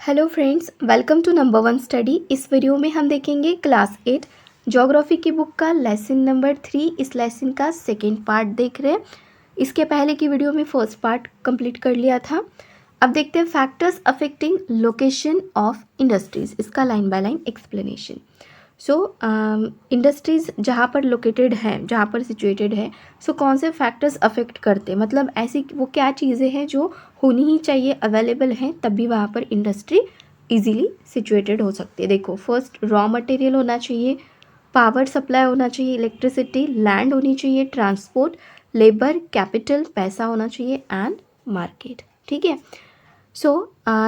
Hello friends, welcome to number one study. इस video में हम देखेंगे क्लास 8 ज्योग्राफी की बुक का लेसन नंबर 3। इस लेसन का सेकेंड पार्ट देख रहे हैं। इसके पहले की वीडियो में फर्स्ट पार्ट कंप्लीट कर लिया था। अब देखते हैं factors affecting location of industries. इसका line by line explanation. So industries जहाँ पर लोकेटेड हैं, जहाँ पर सिचुएटेड है, सो कौन से फैक्टर्स अफेक्ट करते, मतलब ऐसी वो क्या चीज़ें हैं जो होनी ही चाहिए, अवेलेबल हैं, तभी वहाँ पर इंडस्ट्री इजीली सिचुएटेड हो सकती है। देखो, फर्स्ट रॉ मटेरियल होना चाहिए, पावर सप्लाई होना चाहिए, इलेक्ट्रिसिटी, लैंड होनी चाहिए, ट्रांसपोर्ट, लेबर, कैपिटल, पैसा होना चाहिए, एंड मार्केट। ठीक है। So,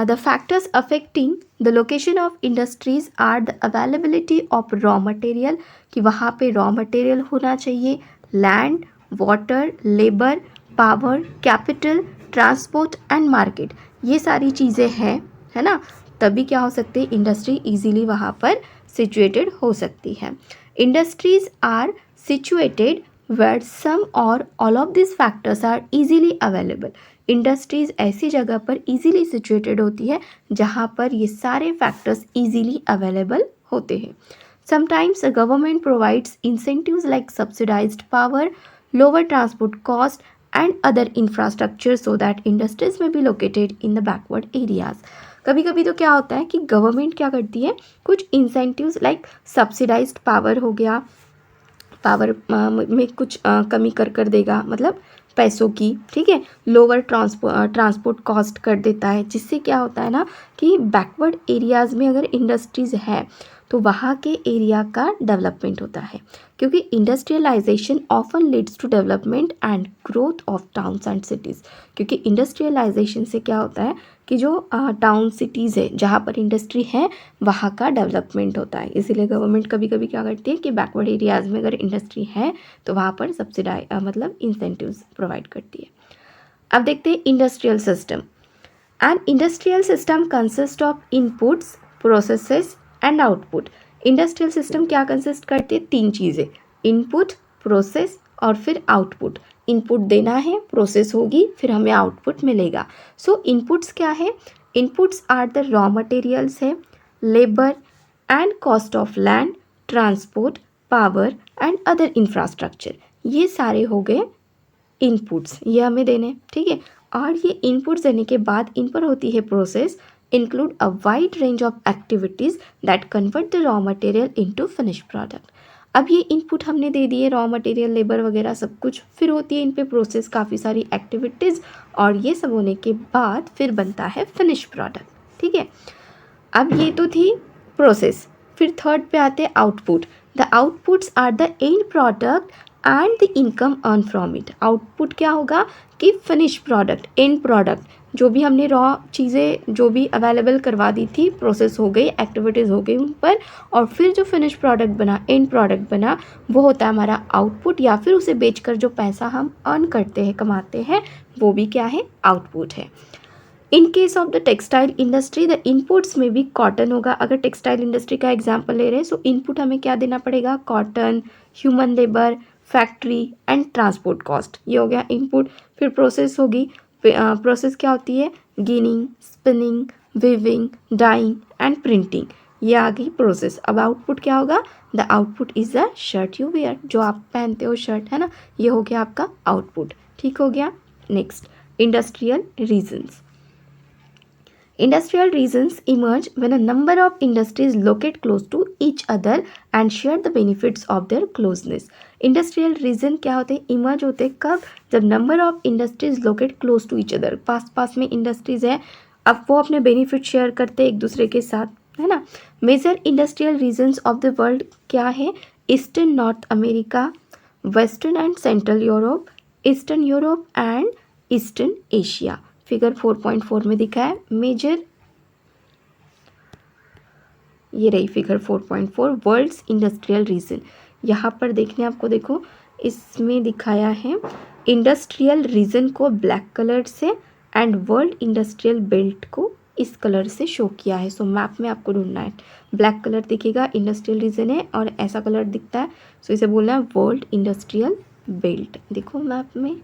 the factors affecting the location of industries are the availability of raw material, कि वहाँ पे raw material होना चाहिए, land, water, labor, power, capital, transport and market। ये सारी चीज़ें हैं, है ना, तभी क्या हो सकती है, इंडस्ट्री इजीली वहाँ पर सिचुएटेड हो सकती है। Industries are situated where some or all of these factors are easily available। Industries ऐसी जगह पर इजीली सिचुएटेड होती है जहाँ पर ये सारे फैक्टर्स इजीली अवेलेबल होते हैं। Sometimes government provides incentives like subsidised power, lower transport cost and other infrastructure so that industries may be located in the backward areas. कभी कभी तो क्या होता है कि गवर्नमेंट क्या करती है, कुछ इंसेंटिव्स लाइक सब्सिडाइज्ड पावर हो गया, पावर में कुछ कमी कर देगा, मतलब पैसों की, ठीक है, लोअर ट्रांसपोर्ट कॉस्ट कर देता है, जिससे क्या होता है ना कि बैकवर्ड एरियाज़ में अगर इंडस्ट्रीज़ है तो वहाँ के एरिया का डेवलपमेंट होता है, क्योंकि industrialization often leads to development and growth of towns and cities. क्योंकि इंडस्ट्रियलाइजेशन से क्या होता है कि जो टाउन सिटीज़ है जहाँ पर इंडस्ट्री है वहाँ का डेवलपमेंट होता है। इसीलिए गवर्नमेंट कभी कभी क्या करती है कि बैकवर्ड एरियाज़ में अगर इंडस्ट्री है तो वहाँ पर मतलब इंसेंटिव्स प्रोवाइड करती है। अब देखते हैं industrial system. An industrial system consist of inputs, processes and output. Industrial system क्या कंसिस्ट करती है, तीन चीज़ें, इनपुट, प्रोसेस और फिर आउटपुट। इनपुट देना है, प्रोसेस होगी, फिर हमें आउटपुट मिलेगा। सो इनपुट्स क्या है, inputs are the raw materials है, labour and cost of land, transport, power and other infrastructure. ये सारे हो गए इनपुट्स, ये हमें देने, ठीक है। और ये इनपुट्स देने के बाद इन पर होती है process, include a wide range of activities that convert the raw material into finish product. अब ये इनपुट हमने दे दिए, रॉ मटेरियल, लेबर वगैरह सब कुछ, फिर होती है इन पे प्रोसेस, काफ़ी सारी एक्टिविटीज़, और ये सब होने के बाद फिर बनता है फिनिश प्रोडक्ट, ठीक है। अब ये तो थी प्रोसेस, फिर थर्ड पे आते हैं output. The outputs are the end product and the income earn from it. Output क्या होगा कि फिनिश प्रोडक्ट, एंड प्रोडक्ट, जो भी हमने रॉ चीज़ें जो भी अवेलेबल करवा दी थी, प्रोसेस हो गई, एक्टिविटीज़ हो गई उन पर, और फिर जो फिनिश प्रोडक्ट बना, एंड प्रोडक्ट बना, वो होता है हमारा आउटपुट, या फिर उसे बेचकर जो पैसा हम अर्न करते हैं, कमाते हैं, वो भी क्या है, आउटपुट है। In case of the textile industry the inputs में भी कॉटन होगा। अगर टेक्सटाइल इंडस्ट्री का एग्जाम्पल ले रहे हैं, सो इनपुट हमें क्या देना पड़ेगा, cotton, human labour, factory and transport cost, ये हो गया इनपुट। फिर प्रोसेस होगी, प्रोसेस क्या होती है, ginning, spinning, weaving, dyeing and printing, ये आ गई प्रोसेस। अब आउटपुट क्या होगा, the output is the shirt you wear, जो आप पहनते हो शर्ट, है ना, ये हो गया आपका आउटपुट, ठीक हो गया। Next, industrial regions. Industrial regions emerge when a number of industries locate close to each other and share the benefits of their closeness. Industrial region क्या होते हैं, emerge होते हैं कब, जब number of industries locate close to each other, पास पास में industries है, अब वो अपने benefit share करते हैं एक दूसरे के साथ, है ना। Major industrial regions of the world क्या है, Eastern North America, Western and Central Europe, Eastern Europe and Eastern Asia। Figure 4.4 में दिखा है मेजर, ये रही फिगर 4.4, वर्ल्ड्स इंडस्ट्रियल रीजन। यहाँ पर देखने आपको, देखो इसमें दिखाया है इंडस्ट्रियल रीजन को ब्लैक कलर से एंड वर्ल्ड इंडस्ट्रियल बेल्ट को इस कलर से शो किया है। सो मैप में आपको ढूंढना है, ब्लैक कलर दिखेगा इंडस्ट्रियल रीजन है, और ऐसा कलर दिखता है, सो इसे बोलना है वर्ल्ड इंडस्ट्रियल बेल्ट। देखो मैप में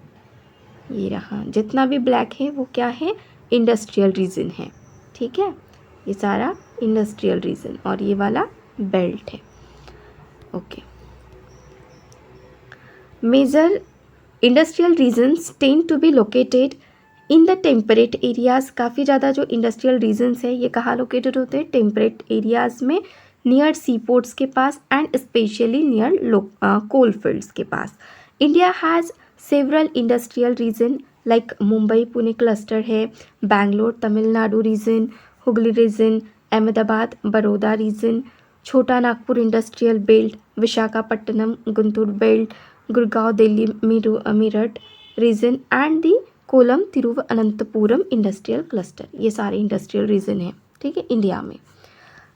ये रहा, जितना भी ब्लैक है वो क्या है, इंडस्ट्रियल रीजन है, ठीक है। ये सारा इंडस्ट्रियल रीजन और ये वाला बेल्ट है। Okay, major industrial regions tend to be located in the temperate areas. काफ़ी ज़्यादा जो इंडस्ट्रियल रीजन्स है ये कहाँ लोकेटेड होते हैं? टेम्परेट एरियाज में, नियर सी पोर्ट्स के पास and specially near coal fields के पास। India has several industrial region like Mumbai Pune cluster है, Bangalore Tamil Nadu reason, Hooghly reason, Ahmedabad Baroda reason, छोटा Nagpur industrial belt, Visakhapatnam Guntur belt, Gurgaon Delhi Meerut reason and the kolam Thiruvananthapuram industrial cluster. ये सारे इंडस्ट्रियल रीजन है, ठीक है, इंडिया में।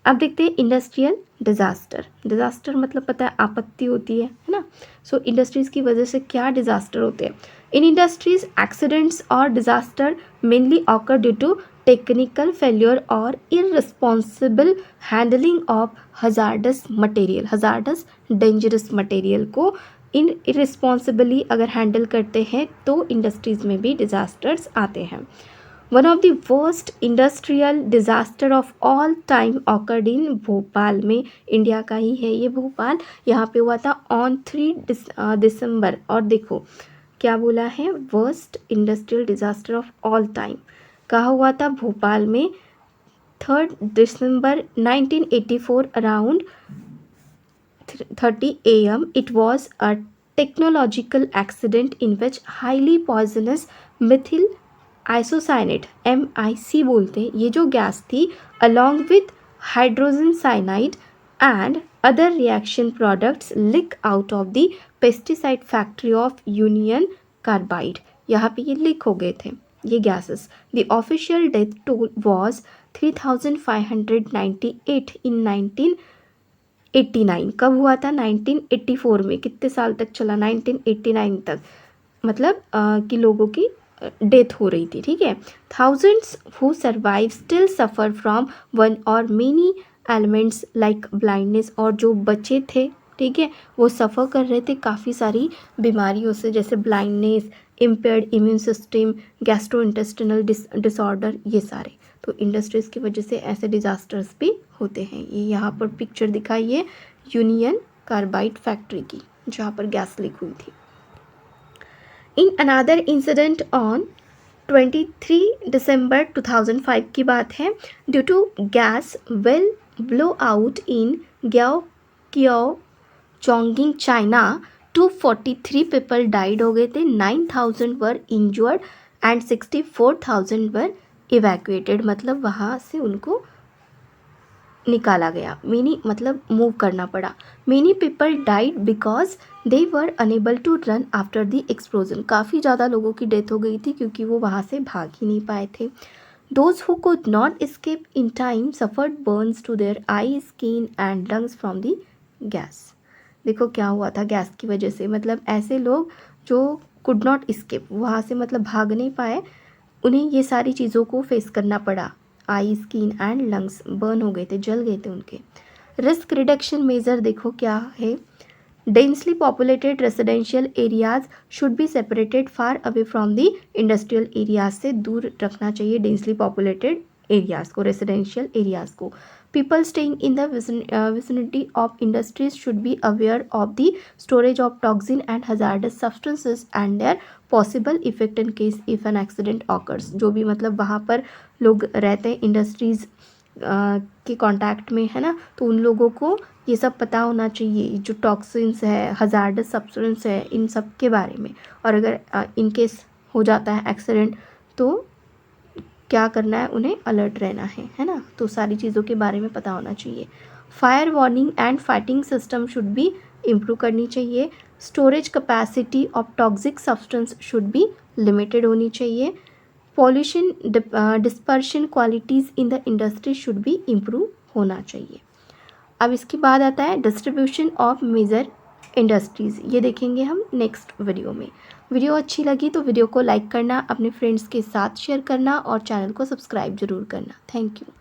अब देखते हैं इंडस्ट्रियल डिजास्टर। डिजास्टर मतलब पता है आपत्ति होती है ना। सो इंडस्ट्रीज की वजह से क्या डिजास्टर होते हैं? इन इंडस्ट्रीज एक्सीडेंट्स और disaster mainly occur due to technical failure और irresponsible handling of hazardous material. Hazardous dangerous material को इररिस्पॉन्सिबली अगर हैंडल करते हैं तो इंडस्ट्रीज में भी डिजास्टर्स आते हैं। One of the worst industrial disaster of all time occurred in Bhopal में, इंडिया का ही है ये भोपाल, यहाँ पे हुआ था ऑन 3 दिसंबर। और देखो क्या बोला है, worst industrial disaster of all time कहाँ हुआ था? भोपाल में 3 दिसंबर 1984 around 30 AM. It was a technological accident in which highly poisonous methyl isocyanate MIC बोलते हैं, ये जो गैस थी along with hydrogen cyanide and other reaction products leak out of the pesticide factory of Union Carbide। यहाँ पे ये leak हो गए थे ये gases. The official death toll was 3,598 in 1989। कब हुआ था? 1984 में। कितने साल तक चला? 1989 तक, मतलब कि लोगों की डेथ हो रही थी, ठीक है। Thousands who survive still suffer from one और मेनी एलिमेंट्स लाइक ब्लाइंडनेस, और जो बचे थे, ठीक है, वो सफ़र कर रहे थे काफ़ी सारी बीमारियों से, जैसे blindness, impaired immune system, gastrointestinal disorder, ये सारे। तो इंडस्ट्रीज़ की वजह से ऐसे डिज़ास्टर्स भी होते हैं। ये यहाँ पर पिक्चर दिखाई है यूनियन कार्बाइड फैक्ट्री की, जहाँ पर गैस लीक हुई थी। In another incident on 23 December 2005 की बात है, due to gas well blow out in Gaoqiao Chongqing China 243 people died हो गए थे, 9,000 were injured and 64,000 were evacuated, मतलब वहाँ से उनको निकाला गया। मेनी मतलब मूव करना पड़ा। Many people died because they were unable to run after the explosion. काफ़ी ज़्यादा लोगों की डेथ हो गई थी क्योंकि वो वहाँ से भाग ही नहीं पाए थे। Those who could not escape in time suffered burns to their eye, skin and lungs from the gas. देखो क्या हुआ था गैस की वजह से, मतलब ऐसे लोग जो कुड नॉट एस्केप, वहाँ से मतलब भाग नहीं पाए, उन्हें ये सारी चीज़ों को फेस करना पड़ा। आई, स्किन एंड लंग्स बर्न हो गए थे, जल गए थे उनके। रिस्क रिडक्शन मेजर देखो क्या है, densely populated residential areas should be separated far away from the industrial areas, से दूर रखना चाहिए डेंसली पॉपुलेटेड एरियाज को, रेसिडेंशियल एरियाज को। People staying in the vicinity of industries should be aware of the storage of toxin and hazardous substances and their possible effect in case if an accident occurs। जो भी मतलब वहाँ पर लोग रहते हैं इंडस्ट्रीज़ के कांटेक्ट में, है ना, तो उन लोगों को ये सब पता होना चाहिए, जो टॉक्सिन्स है, हजार्डस सब्सटेंस है, इन सब के बारे में। और अगर इन केस हो जाता है एक्सीडेंट तो क्या करना है, उन्हें अलर्ट रहना है ना, तो सारी चीज़ों के बारे में पता होना चाहिए। Fire warning and fighting system should be improve करनी चाहिए। Storage capacity of toxic substance should be limited होनी चाहिए। Pollution dispersion qualities in the industry should be improve होना चाहिए। अब इसके बाद आता है डिस्ट्रीब्यूशन ऑफ मेजर इंडस्ट्रीज़, ये देखेंगे हम नेक्स्ट वीडियो में। वीडियो अच्छी लगी तो वीडियो को लाइक करना, अपने फ्रेंड्स के साथ शेयर करना और चैनल को सब्सक्राइब जरूर करना। Thank you.